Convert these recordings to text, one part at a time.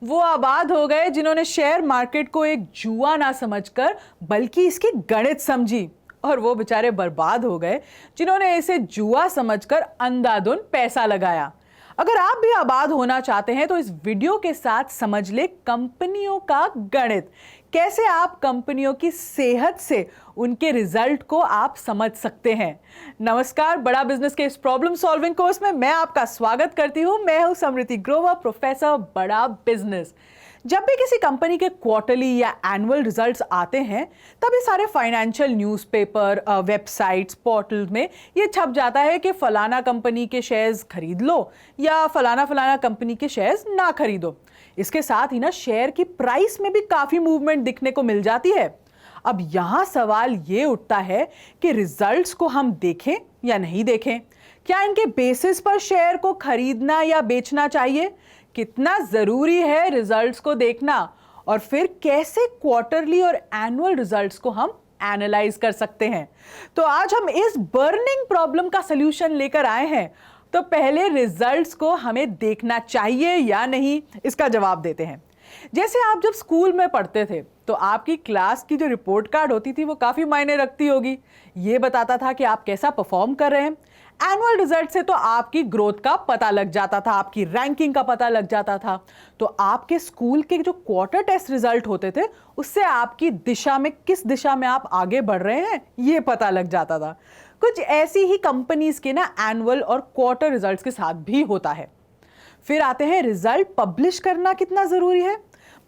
वो आबाद हो गए जिन्होंने शेयर मार्केट को एक जुआ ना समझकर बल्कि इसकी गणित समझी, और वो बेचारे बर्बाद हो गए जिन्होंने इसे जुआ समझकर अंधाधुंध पैसा लगाया। अगर आप भी आबाद होना चाहते हैं तो इस वीडियो के साथ समझ ले कंपनियों का गणित, कैसे आप कंपनियों की सेहत से उनके रिजल्ट को आप समझ सकते हैं। नमस्कार, बड़ा बिजनेस के इस प्रॉब्लम सॉल्विंग कोर्स में मैं आपका स्वागत करती हूं। मैं हूं समृति ग्रोवर, प्रोफेसर बड़ा बिजनेस। जब भी किसी कंपनी के क्वार्टरली या एनुअल रिजल्ट्स आते हैं तब ये सारे फाइनेंशियल न्यूज़पेपर, वेबसाइट्स, पोर्टल में ये छप जाता है कि फलाना कंपनी के शेयर्स खरीद लो या फलाना कंपनी के शेयर्स ना खरीदो। इसके साथ ही ना शेयर की प्राइस में भी काफ़ी मूवमेंट दिखने को मिल जाती है। अब यहाँ सवाल ये उठता है कि रिजल्ट्स को हम देखें या नहीं देखें। क्या इनके बेसिस पर शेयर को खरीदना या बेचना चाहिए? कितना जरूरी है रिजल्ट्स को देखना? और फिर कैसे क्वार्टरली और एनुअल रिजल्ट्स को हम एनालाइज कर सकते हैं? तो आज हम इस बर्निंग प्रॉब्लम का सलूशन लेकर आए हैं। तो पहले रिजल्ट्स को हमें देखना चाहिए या नहीं, इसका जवाब देते हैं। जैसे आप जब स्कूल में पढ़ते थे तो आपकी क्लास की जो रिपोर्ट कार्ड होती थी वो काफी मायने रखती होगी। ये बताता था कि आप कैसा परफॉर्म कर रहे हैं। एनुअल रिजल्ट से तो आपकी ग्रोथ का पता लग जाता था, आपकी रैंकिंग का पता लग जाता था। तो आपके स्कूल के जो क्वार्टर टेस्ट रिजल्ट होते थे उससे आपकी दिशा में, किस दिशा में आप आगे बढ़ रहे हैं, ये पता लग जाता था। कुछ ऐसी ही कंपनीज के ना एनुअल और क्वार्टर रिजल्ट्स के साथ भी होता है। फिर आते हैं रिजल्ट पब्लिश करना कितना जरूरी है।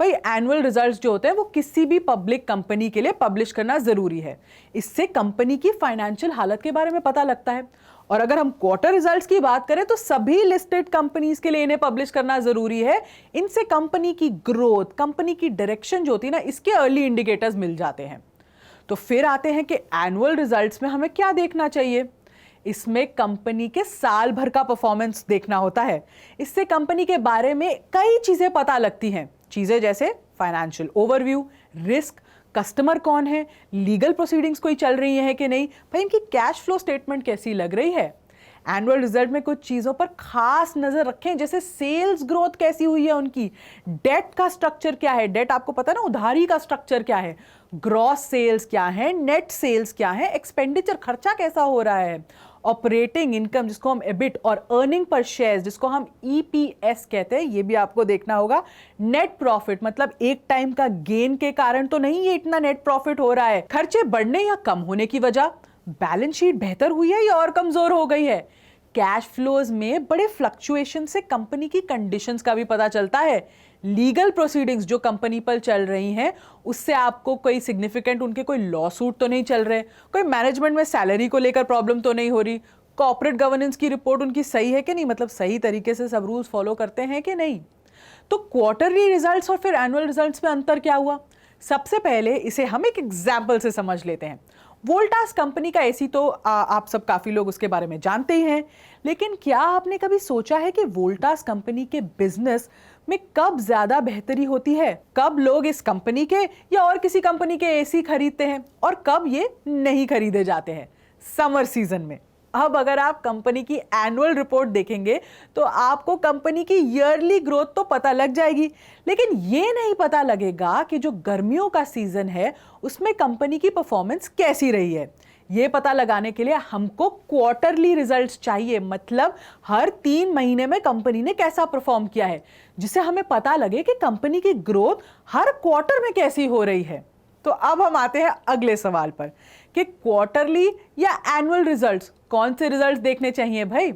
भाई, एनुअल रिजल्ट्स जो होते हैं वो किसी भी पब्लिक कंपनी के लिए पब्लिश करना जरूरी है। इससे कंपनी की फाइनेंशियल हालत के बारे में पता लगता है। और अगर हम क्वार्टर रिजल्ट्स की बात करें तो सभी लिस्टेड कंपनीज के लिए इन्हें पब्लिश करना जरूरी है। इनसे कंपनी की ग्रोथ, कंपनी की डायरेक्शन जो होती है ना, इसके अर्ली इंडिकेटर्स मिल जाते हैं। तो फिर आते हैं कि एनुअल रिजल्ट्स में हमें क्या देखना चाहिए। इसमें कंपनी के साल भर का परफॉर्मेंस देखना होता है। इससे कंपनी के बारे में कई चीजें पता लगती हैं। चीजें जैसे फाइनेंशियल ओवरव्यू, रिस्क, कस्टमर कौन है, लीगल प्रोसीडिंग्स कोई चल रही है कि नहीं, भाई इनकी कैश फ्लो स्टेटमेंट कैसी लग रही है। एनुअल रिजल्ट में कुछ चीजों पर खास नजर रखें, जैसे सेल्स ग्रोथ कैसी हुई है उनकी, डेट का स्ट्रक्चर क्या है, डेट आपको पता है ना, उधारी का स्ट्रक्चर क्या है, ग्रॉस सेल्स क्या है, नेट सेल्स क्या है, एक्सपेंडिचर खर्चा कैसा हो रहा है, ऑपरेटिंग इनकम जिसको हम एबिट, और अर्निंग पर शेयर जिसको हम ईपीएस कहते हैं, ये भी आपको देखना होगा। नेट प्रॉफिट मतलब एक टाइम का गेन के कारण तो नहीं ये इतना नेट प्रॉफिट हो रहा है, खर्चे बढ़ने या कम होने की वजह, बैलेंस शीट बेहतर हुई है या और कमजोर हो गई है। कैश फ्लोज में बड़े फ्लक्चुएशन से कंपनी की कंडीशंस का भी पता चलता है। लीगल प्रोसीडिंग्स जो कंपनी पर चल रही हैं उससे आपको कोई सिग्निफिकेंट, उनके कोई लॉ सूट तो नहीं चल रहे, कोई मैनेजमेंट में सैलरी को लेकर प्रॉब्लम तो नहीं हो रही, कॉर्पोरेट गवर्नेंस की रिपोर्ट उनकी सही है कि नहीं, मतलब सही तरीके से सब रूल्स फॉलो करते हैं कि नहीं। तो क्वार्टरली रिजल्ट्स और फिर एनुअल रिजल्ट्स में अंतर क्या हुआ? सबसे पहले इसे हम एक एग्जाम्पल से समझ लेते हैं। वोल्टास कंपनी का एसी तो आप सब काफी लोग उसके बारे में जानते ही हैं, लेकिन क्या आपने कभी सोचा है कि वोल्टास कंपनी के बिजनेस में कब ज्यादा बेहतरी होती है? कब लोग इस कंपनी के या और किसी कंपनी के एसी खरीदते हैं और कब ये नहीं खरीदे जाते हैं? समर सीजन में। अब अगर आप कंपनी की एनुअल रिपोर्ट देखेंगे तो आपको कंपनी की ईयरली ग्रोथ तो पता लग जाएगी, लेकिन ये नहीं पता लगेगा कि जो गर्मियों का सीजन है उसमें कंपनी की परफॉर्मेंस कैसी रही है। ये पता लगाने के लिए हमको क्वार्टरली रिजल्ट्स चाहिए, मतलब हर 3 महीने में कंपनी ने कैसा परफॉर्म किया है, जिससे हमें पता लगे कि कंपनी की ग्रोथ हर क्वार्टर में कैसी हो रही है। तो अब हम आते हैं अगले सवाल पर कि क्वार्टरली या एनुअल रिजल्ट्स, कौन से रिजल्ट्स देखने चाहिए भाई?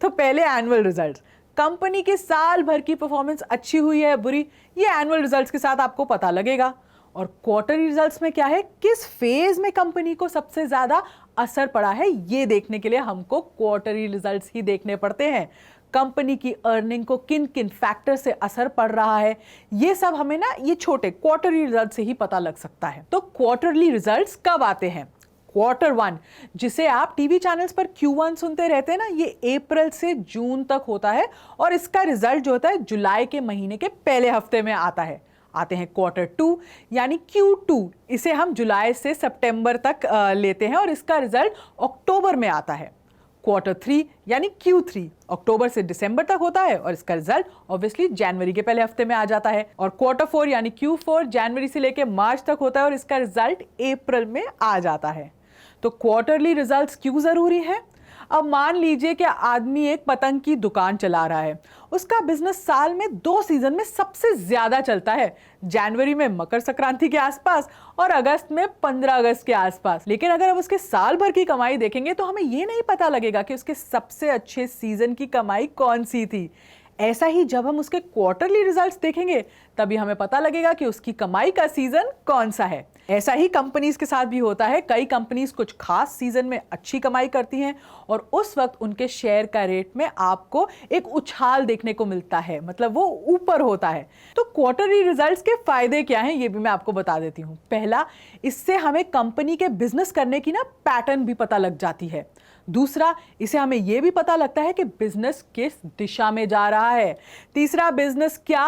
तो पहले एनुअल रिजल्ट्स, कंपनी के साल भर की परफॉर्मेंस अच्छी हुई है, बुरी, ये एनुअल रिजल्ट्स के साथ आपको पता लगेगा। और क्वार्टरली रिजल्ट्स में क्या है, किस फेज में कंपनी को सबसे ज्यादा असर पड़ा है, ये देखने के लिए हमको क्वार्टरली रिजल्ट्स ही देखने पड़ते हैं। कंपनी की अर्निंग को किन किन फैक्टर से असर पड़ रहा है, ये सब हमें ना ये छोटे क्वार्टरली रिजल्ट से ही पता लग सकता है। तो क्वार्टरली रिजल्ट्स कब आते हैं? क्वार्टर 1, जिसे आप टीवी चैनल्स पर Q1 सुनते रहते हैं ना, ये अप्रैल से जून तक होता है और इसका रिजल्ट जो होता है जुलाई के महीने के पहले हफ्ते में आता है। आते हैं क्वार्टर 2 यानी Q2, इसे हम जुलाई से सितंबर तक लेते हैं और इसका रिजल्ट अक्टूबर में आता है। Q3 यानी Q3 अक्टूबर से दिसंबर तक होता है और इसका रिजल्ट ऑब्वियसली जनवरी के पहले हफ्ते में आ जाता है। और Q4 यानी Q4 जनवरी से लेकर मार्च तक होता है और इसका रिजल्ट अप्रैल में आ जाता है। तो क्वार्टरली रिजल्ट्स क्यों जरूरी है? अब मान लीजिए कि आदमी एक पतंग की दुकान चला रहा है, उसका बिजनेस साल में 2 सीजन में सबसे ज्यादा चलता है, जनवरी में मकर संक्रांति के आसपास और अगस्त में 15 अगस्त के आसपास। लेकिन अगर अब उसके साल भर की कमाई देखेंगे तो हमें ये नहीं पता लगेगा कि उसके सबसे अच्छे सीजन की कमाई कौन सी थी। ऐसा ही जब हम उसके क्वार्टरली रिजल्ट्स देखेंगे तभी हमें पता लगेगा कि उसकी कमाई का सीजन कौन सा है। ऐसा ही कंपनीज के साथ भी होता है। कई कंपनीज कुछ खास सीजन में अच्छी कमाई करती हैं और उस वक्त उनके शेयर का रेट में आपको एक उछाल देखने को मिलता है, मतलब वो ऊपर होता है। तो क्वार्टरली रिजल्ट्स के फायदे क्या हैं ये भी मैं आपको बता देती हूँ। पहला, इससे हमें कंपनी के बिजनेस करने की पैटर्न भी पता लग जाती है। दूसरा, इसे हमें यह भी पता लगता है कि बिजनेस किस दिशा में जा रहा है। तीसरा, बिजनेस क्या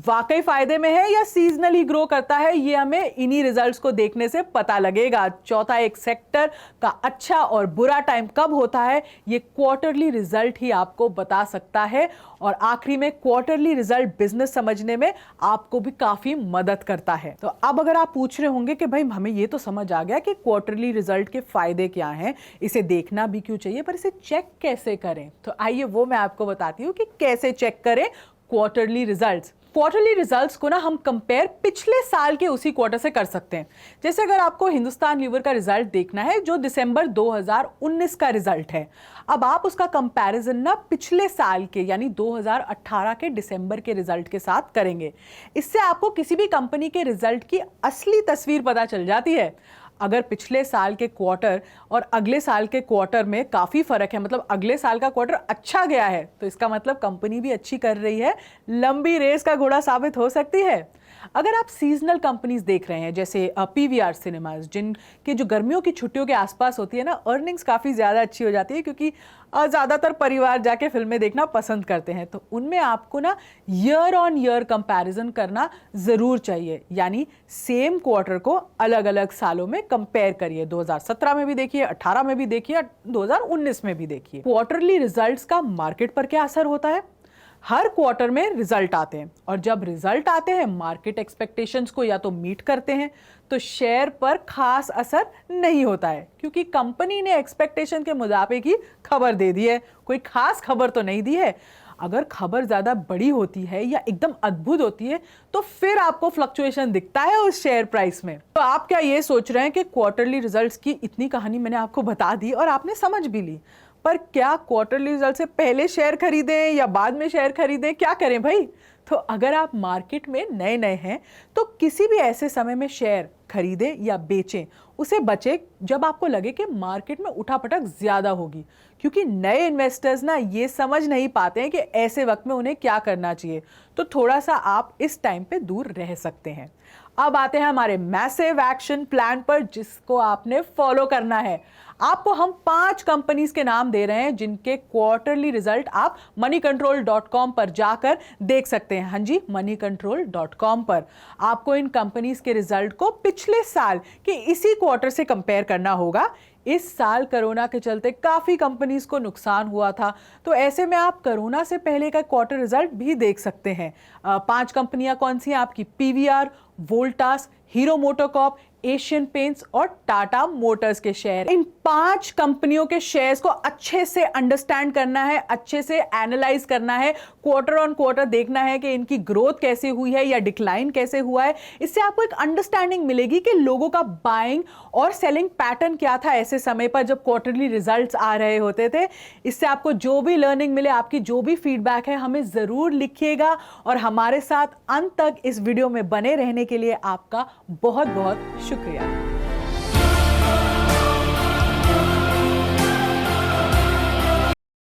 वाकई फायदे में है या सीजनली ग्रो करता है, ये हमें इन्हीं रिजल्ट्स को देखने से पता लगेगा। चौथा, एक सेक्टर का अच्छा और बुरा टाइम कब होता है, ये क्वार्टरली रिजल्ट ही आपको बता सकता है। और आखिरी में, क्वार्टरली रिजल्ट बिजनेस समझने में आपको भी काफी मदद करता है। तो अब अगर आप पूछ रहे होंगे कि भाई हमें ये तो समझ आ गया कि क्वार्टरली रिजल्ट के फायदे क्या हैं, इसे देखना भी क्यों चाहिए, पर इसे चेक कैसे करें, तो आइए वो मैं आपको बताती हूँ कि कैसे चेक करें क्वार्टरली रिजल्ट्स। क्वार्टरली रिजल्ट्स को हम कंपेयर पिछले साल के उसी क्वार्टर से कर सकते हैं। जैसे अगर आपको हिंदुस्तान लीवर का रिजल्ट देखना है जो दिसंबर 2019 का रिजल्ट है, अब आप उसका कंपैरिजन पिछले साल के यानी 2018 के दिसंबर के रिजल्ट के साथ करेंगे। इससे आपको किसी भी कंपनी के रिजल्ट की असली तस्वीर पता चल जाती है। अगर पिछले साल के क्वार्टर और अगले साल के क्वार्टर में काफ़ी फ़र्क है, मतलब अगले साल का क्वार्टर अच्छा गया है, तो इसका मतलब कंपनी भी अच्छी कर रही है, लंबी रेस का घोड़ा साबित हो सकती है। अगर आप सीजनल कंपनीज देख रहे हैं जैसे पीवीआर सिनेमाज, जिनके जो गर्मियों की छुट्टियों के आसपास होती है अर्निंग्स काफ़ी ज़्यादा अच्छी हो जाती है क्योंकि ज़्यादातर परिवार जाके फिल्में देखना पसंद करते हैं, तो उनमें आपको ईयर ऑन ईयर कंपैरिजन करना ज़रूर चाहिए। यानी सेम क्वार्टर को अलग अलग सालों में कंपेयर करिए, 2017 में भी देखिए, 18 में भी देखिए, 2019 में भी देखिए। क्वार्टरली रिजल्ट्स का मार्केट पर क्या असर होता है? हर क्वार्टर में रिजल्ट आते हैं और जब रिजल्ट आते हैं मार्केट एक्सपेक्टेशंस को या तो मीट करते हैं तो शेयर पर खास असर नहीं होता है क्योंकि कंपनी ने एक्सपेक्टेशन के मुताबिक ही खबर दे दी है, कोई खास खबर तो नहीं दी है। अगर खबर ज़्यादा बड़ी होती है या एकदम अद्भुत होती है तो फिर आपको फ्लक्चुएशन दिखता है उस शेयर प्राइस में। तो आप क्या ये सोच रहे हैं कि क्वार्टरली रिजल्ट्स की इतनी कहानी मैंने आपको बता दी और आपने समझ भी ली, पर क्या क्वार्टरली रिजल्ट से पहले शेयर खरीदें या बाद में शेयर खरीदें, क्या करें भाई? तो अगर आप मार्केट में नए नए हैं तो किसी भी ऐसे समय में शेयर खरीदें या बेचें, उसे बचें जब आपको लगे कि मार्केट में उठापटक ज्यादा होगी, क्योंकि नए इन्वेस्टर्स ये समझ नहीं पाते हैं कि ऐसे वक्त में उन्हें क्या करना चाहिए, तो थोड़ा सा आप इस टाइम पे दूर रह सकते हैं। अब आते हैं हमारे मैसिव एक्शन प्लान पर जिसको आपने फॉलो करना है। आपको हम 5 कंपनीज के नाम दे रहे हैं जिनके क्वार्टरली रिजल्ट आप moneycontrol.com पर जाकर देख सकते हैं। हाँ जी, moneycontrol.com पर आपको इन कंपनीज के रिजल्ट को पिछले साल के इसी क्वार्टर से कंपेयर करना होगा। इस साल कोरोना के चलते काफी कंपनीज को नुकसान हुआ था, तो ऐसे में आप कोरोना से पहले का क्वार्टर रिजल्ट भी देख सकते हैं। 5 कंपनियां कौन सी हैं आपकी? PVR, Voltas, hero MotoCorp, Asian paints और टाटा मोटर्स के शेयर। इन 5 कंपनियों के शेयर्स को अच्छे से अंडरस्टैंड करना है, अच्छे से एनालाइज करना है, क्वार्टर ऑन क्वार्टर देखना है कि इनकी ग्रोथ कैसे हुई है या डिक्लाइन कैसे हुआ है। इससे आपको एक अंडरस्टैंडिंग मिलेगी कि लोगों का बाइंग और सेलिंग पैटर्न क्या था ऐसे समय पर जब क्वार्टरली रिजल्ट्स आ रहे होते थे। इससे आपको जो भी लर्निंग मिले, आपकी जो भी फीडबैक है, हमें जरूर लिखिएगा और हमारे साथ अंत तक इस वीडियो में बने रहने के लिए आपका बहुत बहुत शुक्रिया।